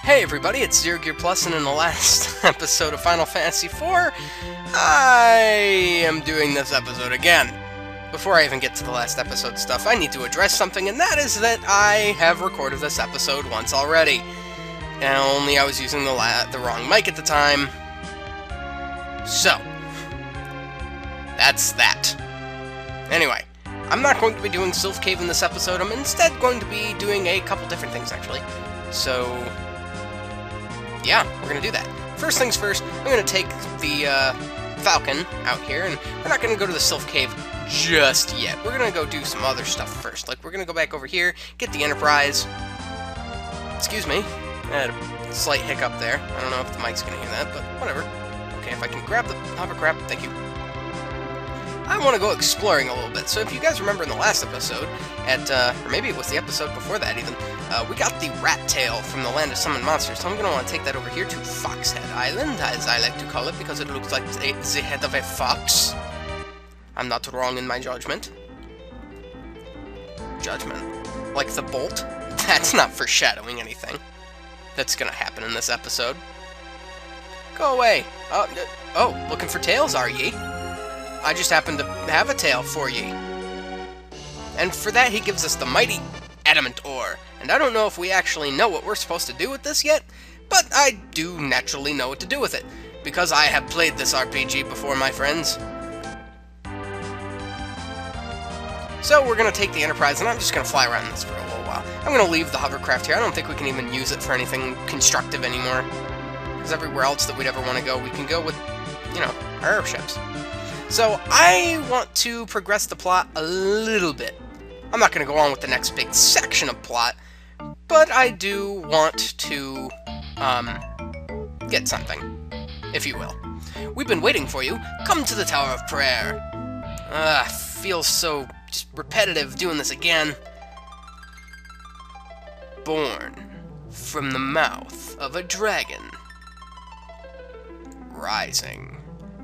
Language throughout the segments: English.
Hey everybody, it's Zero Gear Plus, and in the last episode of Final Fantasy IV, I am doing this episode again. Before I even get to the last episode stuff, I need to address something, and that is that I have recorded this episode once already. And only I was using the wrong mic at the time. So, that's that. Anyway, I'm not going to be doing Sylph Cave in this episode. I'm instead going to be doing a couple different things, actually. So, yeah, we're going to do that. First things first, I'm going to take the Falcon out here, and we're not going to go to the Sylph Cave just yet. We're going to go do some other stuff first. Like, we're going to go back over here, get the Enterprise. Excuse me. I had a slight hiccup there. I don't know if the mic's going to hear that, but whatever. Okay, if I can grab the hovercraft, thank you. I want to go exploring a little bit. So if you guys remember in the last episode, or maybe it was the episode before that even, we got the rat tail from the Land of Summoned Monsters, so I'm going to want to take that over here to Foxhead Island, as I like to call it, because it looks like the head of a fox. I'm not wrong in my judgment. Judgment. Like the bolt? That's not foreshadowing anything that's going to happen in this episode. Go away. Oh, looking for tails, are ye? I just happen to have a tail for ye. And for that, he gives us the mighty adamant ore. And I don't know if we actually know what we're supposed to do with this yet, but I do naturally know what to do with it, because I have played this RPG before, my friends. So we're going to take the Enterprise, and I'm just going to fly around this for a little while. I'm going to leave the hovercraft here. I don't think we can even use it for anything constructive anymore, because everywhere else that we'd ever want to go, we can go with, you know, our airships. So, I want to progress the plot a little bit. I'm not going to go on with the next big section of plot, but I do want to, get something, if you will. We've been waiting for you. Come to the Tower of Prayer. Feels so just repetitive doing this again. Born from the mouth of a dragon, rising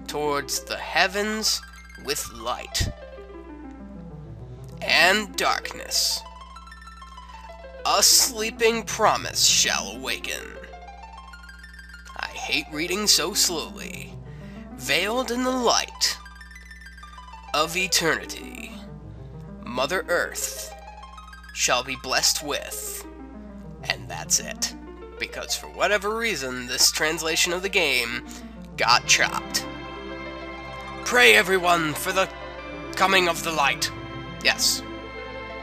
towards the heavens with light and darkness, a sleeping promise shall awaken. I hate reading so slowly. Veiled in the light of eternity, Mother Earth shall be blessed with, and that's it. Because for whatever reason, this translation of the game got chopped. Pray, everyone, for the coming of the light. Yes.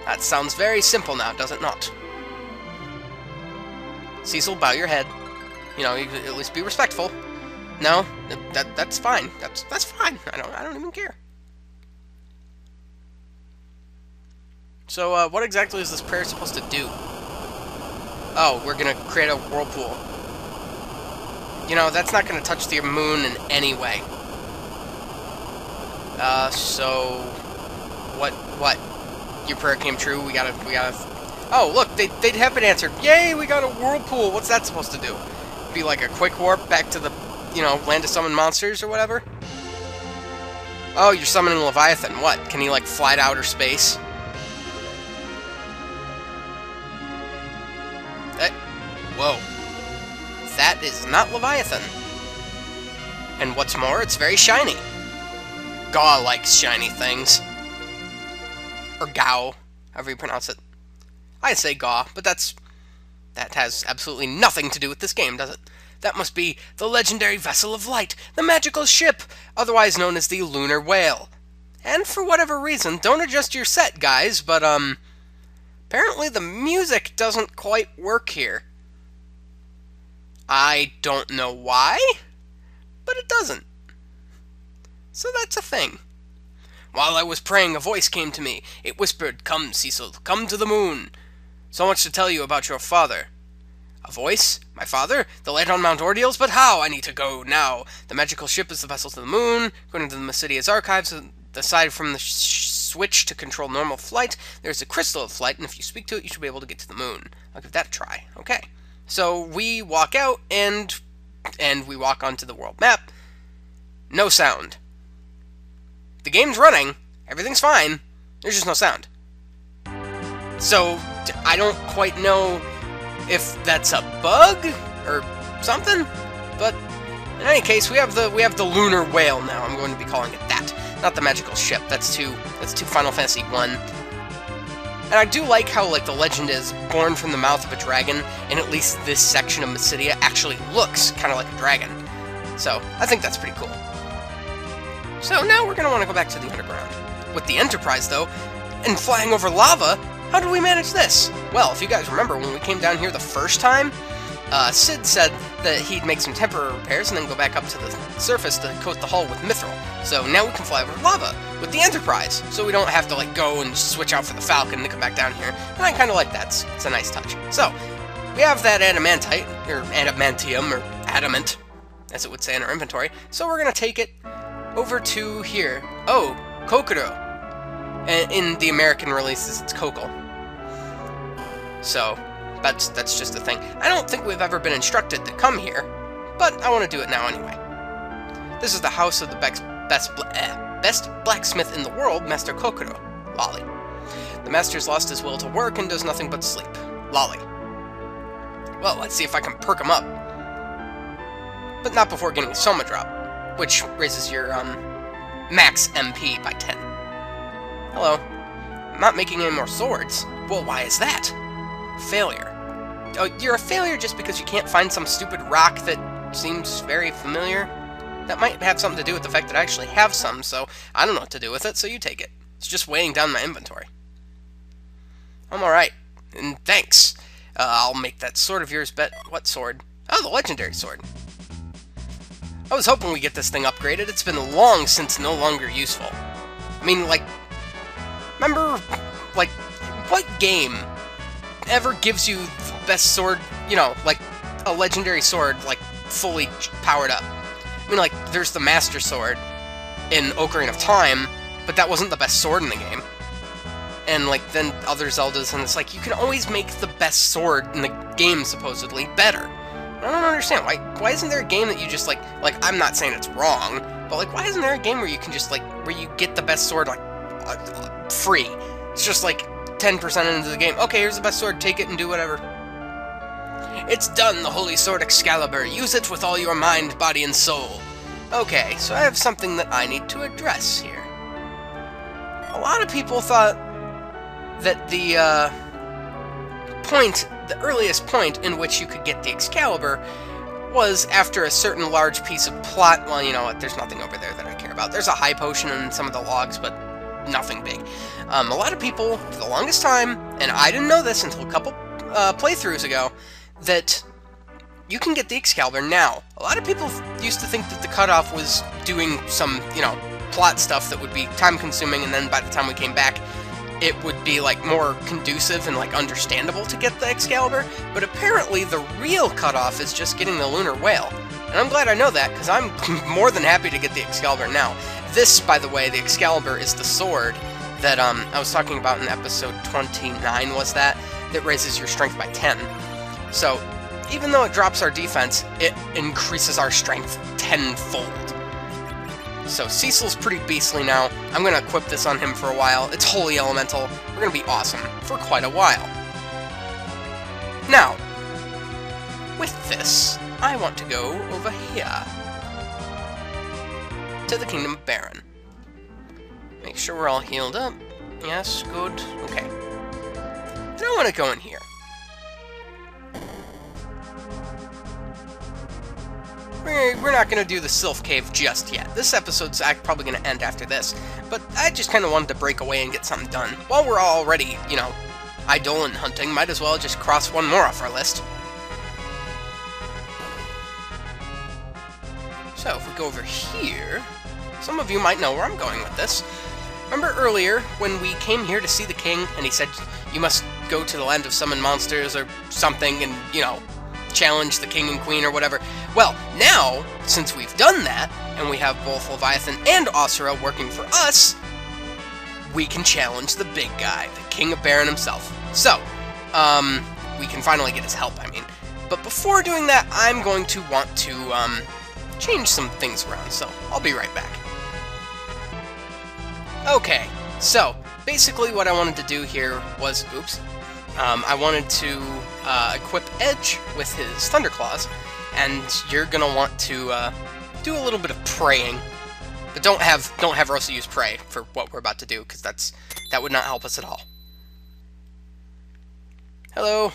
That sounds very simple now, does it not? Cecil, bow your head. You know, you could at least be respectful. No, that's fine. That's fine. I don't even care. So, what exactly is this prayer supposed to do? Oh, we're gonna create a whirlpool. You know, that's not gonna touch the moon in any way. So, what? Your prayer came true, we gotta, oh, look, they have been answered. Yay, we got a whirlpool. What's that supposed to do? Be like a quick warp back to the, you know, Land of Summoned Monsters or whatever? Oh, you're summoning Leviathan. What? Can he, like, fly to outer space? Whoa. That is not Leviathan. And what's more, it's very shiny. Gaw likes shiny things. Or Gao, however you pronounce it. I say Gaw, but that has absolutely nothing to do with this game, does it? That must be the legendary Vessel of Light, the magical ship, otherwise known as the Lunar Whale. And for whatever reason, don't adjust your set, guys, but, apparently the music doesn't quite work here. I don't know why, but it doesn't. So that's a thing. While I was praying, a voice came to me. It whispered, "Come, Cecil, come to the moon. So much to tell you about your father." A voice? My father? The light on Mount Ordeals? But how? I need to go now. The magical ship is the vessel to the moon. According to the Mysidia's archives, aside from the switch to control normal flight, there's a crystal of flight, and if you speak to it, you should be able to get to the moon. I'll give that a try. Okay. So we walk out, and we walk onto the world map. No sound. The game's running, everything's fine, there's just no sound. So, I don't quite know if that's a bug, or something. But in any case, we have the lunar whale now. I'm going to be calling it that, not the magical ship. That's too Final Fantasy 1. And I do like how, like, the legend is born from the mouth of a dragon, and at least this section of Mysidia actually looks kind of like a dragon. So, I think that's pretty cool. So now we're going to want to go back to the underground. With the Enterprise, though, and flying over lava, how did we manage this? Well, if you guys remember, when we came down here the first time, Sid said that he'd make some temporary repairs and then go back up to the surface to coat the hull with mithril. So now we can fly over lava with the Enterprise, so we don't have to, like, go and switch out for the Falcon to come back down here. And I kind of like that. It's a nice touch. So, we have that adamantite, or adamantium, or adamant, as it would say in our inventory. So we're going to take it over to here. Oh, Kokoro. And in the American releases, it's Kokol. So, that's just a thing. I don't think we've ever been instructed to come here, but I want to do it now anyway. This is the house of the best blacksmith in the world, Master Kokoro. Lolly. The master's lost his will to work and does nothing but sleep. Lolly. Well, let's see if I can perk him up. But not before getting a Soma drop, which raises your, max MP by 10. Hello. I'm not making any more swords. Well, why is that? Failure. Oh, you're a failure just because you can't find some stupid rock that seems very familiar? That might have something to do with the fact that I actually have some, so I don't know what to do with it, so you take it. It's just weighing down my inventory. I'm alright, and thanks. I'll make that sword of yours bet... What sword? Oh, the legendary sword. I was hoping we get this thing upgraded. It's been long since no longer useful. I mean, like... Remember, like, what game ever gives you the best sword, you know, like, a legendary sword, like, fully powered up? I mean, like, there's the Master Sword in Ocarina of Time, but that wasn't the best sword in the game. And, like, then other Zeldas, and it's like, you can always make the best sword in the game, supposedly, better. I don't understand. Why isn't there a game that you just, like, I'm not saying it's wrong, but, like, why isn't there a game where you can just, like, where you get the best sword, like, free? It's just, like, 10% into the game. Okay, here's the best sword, take it and do whatever. It's done, the holy sword Excalibur. Use it with all your mind, body, and soul. Okay, so I have something that I need to address here. A lot of people thought that the earliest point in which you could get the Excalibur was after a certain large piece of plot. Well, you know what, there's nothing over there that I care about. There's a high potion in some of the logs, but nothing big. A lot of people, for the longest time, and I didn't know this until a couple playthroughs ago, that you can get the Excalibur now. A lot of people used to think that the cutoff was doing some, you know, plot stuff that would be time-consuming, and then by the time we came back, it would be, like, more conducive and, like, understandable to get the Excalibur, but apparently the real cutoff is just getting the Lunar Whale. And I'm glad I know that, because I'm more than happy to get the Excalibur now. This, by the way, the Excalibur is the sword that, I was talking about in episode 29, was that raises your strength by 10. So, even though it drops our defense, it increases our strength tenfold. So Cecil's pretty beastly now. I'm going to equip this on him for a while. It's Holy Elemental. We're going to be awesome for quite a while. Now, with this, I want to go over here to the Kingdom of Baron. Make sure we're all healed up. Yes, good. Okay. And I want to go in here. We're not going to do the Sylph Cave just yet. This episode's probably going to end after this, but I just kind of wanted to break away and get something done. While we're already, you know, Eidolon hunting, might as well just cross one more off our list. So, if we go over here, some of you might know where I'm going with this. Remember earlier, when we came here to see the king, and he said, you must go to the land of summon monsters or something, and, you know, challenge the king and queen or whatever. Well, now, since we've done that, and we have both Leviathan and Asura working for us, we can challenge the big guy, the King of Baron himself. So, we can finally get his help, I mean. But before doing that, I'm going to want to, change some things around, so I'll be right back. Okay, so, basically what I wanted to do here was, oops, I wanted to equip Edge with his Thunderclaws, and you're gonna want to do a little bit of praying. But don't have Rosa use pray for what we're about to do, because that would not help us at all. Hello.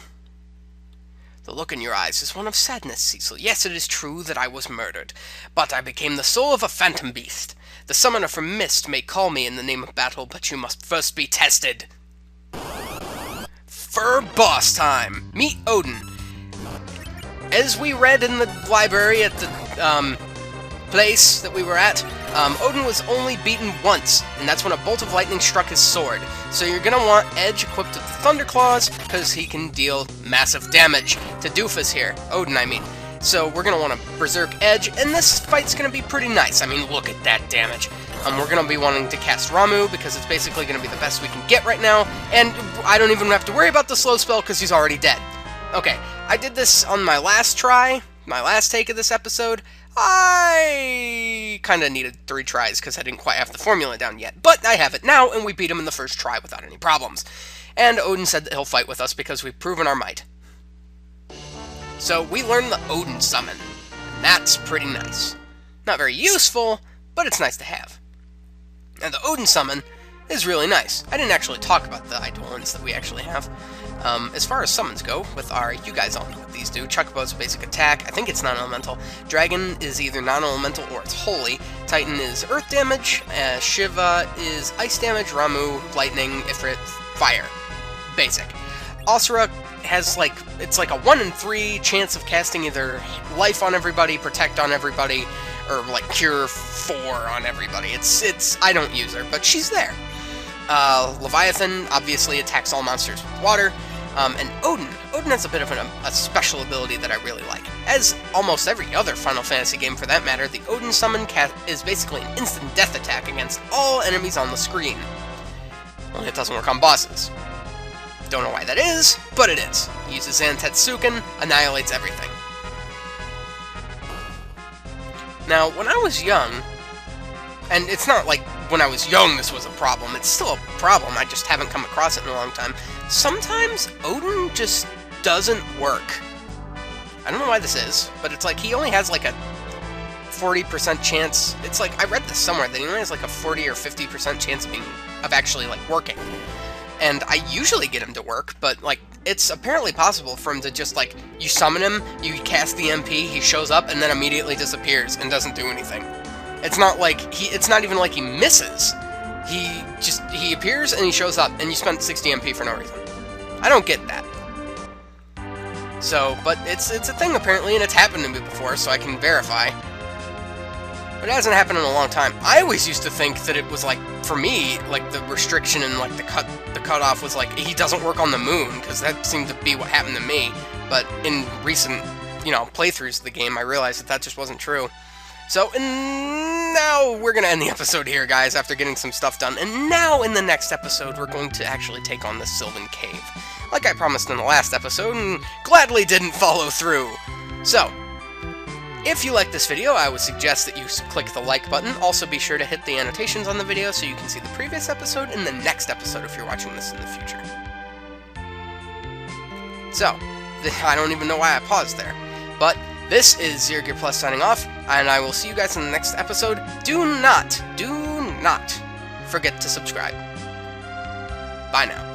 The look in your eyes is one of sadness, Cecil. Yes, it is true that I was murdered, but I became the soul of a phantom beast. The summoner from Mist may call me in the name of battle, but you must first be tested. For boss time! Meet Odin. As we read in the library at the place that we were at, Odin was only beaten once, and that's when a bolt of lightning struck his sword. So you're gonna want Edge equipped with the Thunderclaws, because he can deal massive damage to Doofus here. Odin, I mean. So we're gonna want to Berserk Edge, and this fight's gonna be pretty nice. I mean, look at that damage. We're gonna be wanting to cast Ramu, because it's basically gonna be the best we can get right now, and I don't even have to worry about the slow spell, because he's already dead. Okay, I did this on my last try, my last take of this episode. I kind of needed 3 tries because I didn't quite have the formula down yet, but I have it now, and we beat him in the first try without any problems. And Odin said that he'll fight with us because we've proven our might. So we learned the Odin summon, and that's pretty nice. Not very useful, but it's nice to have. And the Odin summon is really nice. I didn't actually talk about the Eidolons that we actually have. As far as summons go, with our, you guys all know what these do. Chocobo's basic attack, I think it's non-elemental. Dragon is either non-elemental or it's holy. Titan is earth damage. Shiva is ice damage. Ramu, lightning. Ifrit, fire. Basic. Asura has it's like a 1 in 3 chance of casting either life on everybody, protect on everybody, or like cure 4 on everybody. I don't use her, but she's there. Leviathan obviously attacks all monsters with water. And Odin has a bit of a special ability that I really like. As almost every other Final Fantasy game for that matter, the Odin summon is basically an instant death attack against all enemies on the screen. Only it doesn't work on bosses. Don't know why that is, but it is. He uses Zantetsuken, annihilates everything. Now, when I was young, and it's not like when I was young this was a problem, it's still a problem, I just haven't come across it in a long time. Sometimes Odin just doesn't work. I don't know why this is, but it's like he only has like a 40% chance. It's like, I read this somewhere, that he only has like a 40 or 50% chance of actually like working. And I usually get him to work, but like, it's apparently possible for him to just like, you summon him, you cast the MP, he shows up, and then immediately disappears and doesn't do anything. It's not like, it's not even like he misses. He appears and he shows up, and you spent 60 MP for no reason. I don't get that. So, but it's a thing apparently, and it's happened to me before, so I can verify. But it hasn't happened in a long time. I always used to think that it was like, for me, like the restriction and like the cutoff was like, he doesn't work on the moon, because that seemed to be what happened to me. But in recent, playthroughs of the game, I realized that just wasn't true. So, and now we're going to end the episode here, guys, after getting some stuff done. And now, in the next episode, we're going to actually take on the Sylvan Cave, like I promised in the last episode, and gladly didn't follow through. So, if you like this video, I would suggest that you click the like button. Also, be sure to hit the annotations on the video so you can see the previous episode and the next episode if you're watching this in the future. So, I don't even know why I paused there, but this is ZeroGear Plus signing off, and I will see you guys in the next episode. Do not forget to subscribe. Bye now.